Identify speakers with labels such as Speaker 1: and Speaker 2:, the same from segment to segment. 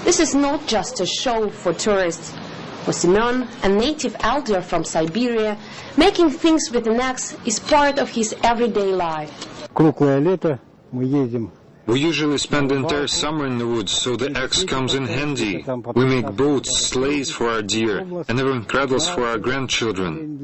Speaker 1: This is not just a show for tourists. For Semyon, a native elder from Siberia, making things with an axe is part of his everyday life.
Speaker 2: We usually spend the entire summer in the woods, so the axe comes in handy. We make boats, sleighs for our deer, and even cradles for our grandchildren.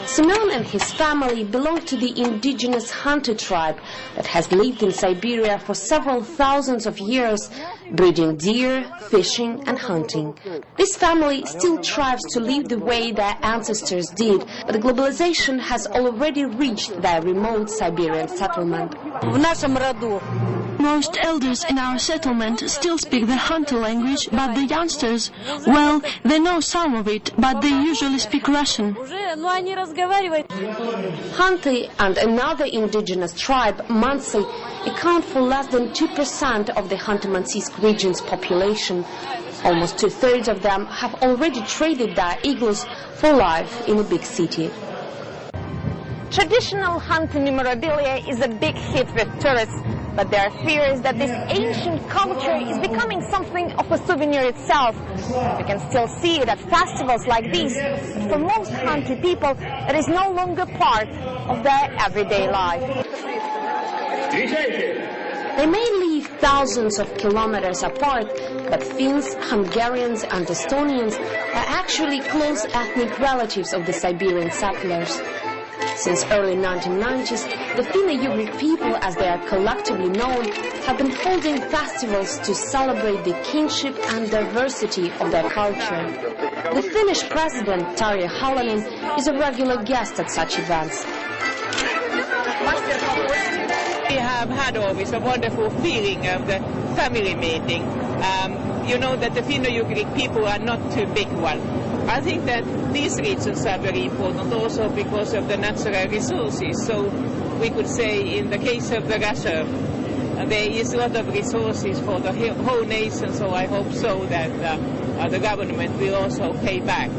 Speaker 1: Semyon and his family belong to the indigenous Khanty tribe that has lived in Siberia for several thousands of years, breeding deer, fishing and hunting. This family still strives to live the way their ancestors did, but globalization has already reached their remote Siberian settlement.
Speaker 3: Most elders in our settlement still speak the Khanty language, but the youngsters, well, they know some of it, but they usually speak Russian.
Speaker 1: Khanty and another indigenous tribe, Mansi, account for less than 2% of the Khanty-Mansiysk region's population. Almost 2/3 of them have already traded their igloos for life in a big city. Traditional Khanty memorabilia is a big hit with tourists, but there are fears that this ancient culture is becoming something of a souvenir itself. You can still see it at festivals like these, but for most Khanty people, it is no longer part of their everyday life. They may live thousands of kilometers apart, but Finns, Hungarians and Estonians are actually close ethnic relatives of the Siberian settlers. Since early 1990s, the Finno-Ugric people, as they are collectively known, have been holding festivals to celebrate the kinship and diversity of their culture. The Finnish president, Tarja Halonen, is a regular guest at such events.
Speaker 4: We have had always a wonderful feeling of the family meeting. You know that the Finno-Ugric people are not too big one. I think that these regions are very important also because of the natural resources. So we could say in the case of the Russia, there is a lot of resources for the whole nation, so I hope so that the government will also pay back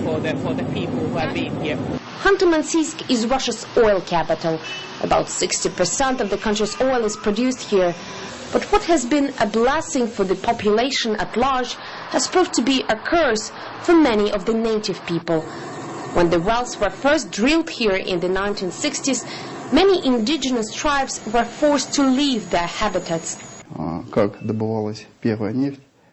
Speaker 4: for the people who have been here.
Speaker 1: Khanty-Mansiysk is Russia's oil capital. About 60% of the country's oil is produced here. But what has been a blessing for the population at large has proved to be a curse for many of the native people. When the wells were first drilled here in the 1960s, many indigenous tribes were forced to leave their habitats.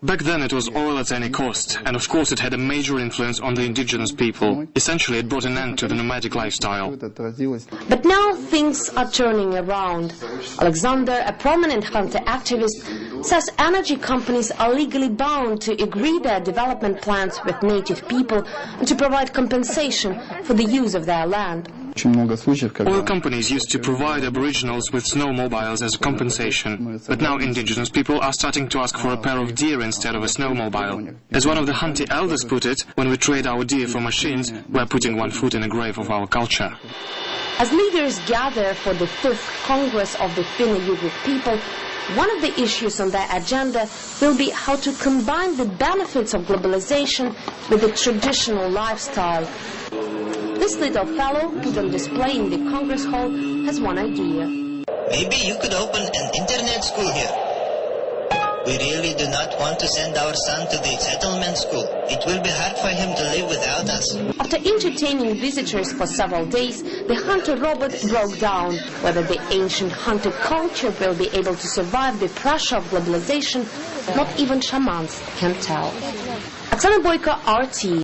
Speaker 5: Back then it was oil at any cost, and of course it had a major influence on the indigenous people. Essentially it brought an end to the nomadic lifestyle.
Speaker 1: But now things are turning around. Alexander, a prominent Khanty activist, says energy companies are legally bound to agree their development plans with native people and to provide compensation for the use of their land.
Speaker 5: Oil companies used to provide aboriginals with snowmobiles as a compensation, but now indigenous people are starting to ask for a pair of deer instead of a snowmobile. As one of the Khanty elders put it, when we trade our deer for machines, we're putting one foot in the grave of our culture.
Speaker 1: As leaders gather for the 5th Congress of the Finno-Ugric people, one of the issues on their agenda will be how to combine the benefits of globalization with the traditional lifestyle. This little fellow, put on display in the Congress Hall, has one idea.
Speaker 6: Maybe you could open an internet school here. We really do not want to send our son to the settlement school. It will be hard for him to live without us.
Speaker 1: After entertaining visitors for several days, the Khanty robot broke down. Whether the ancient Khanty culture will be able to survive the pressure of globalization, not even shamans can tell. Oksana Boyko, RT.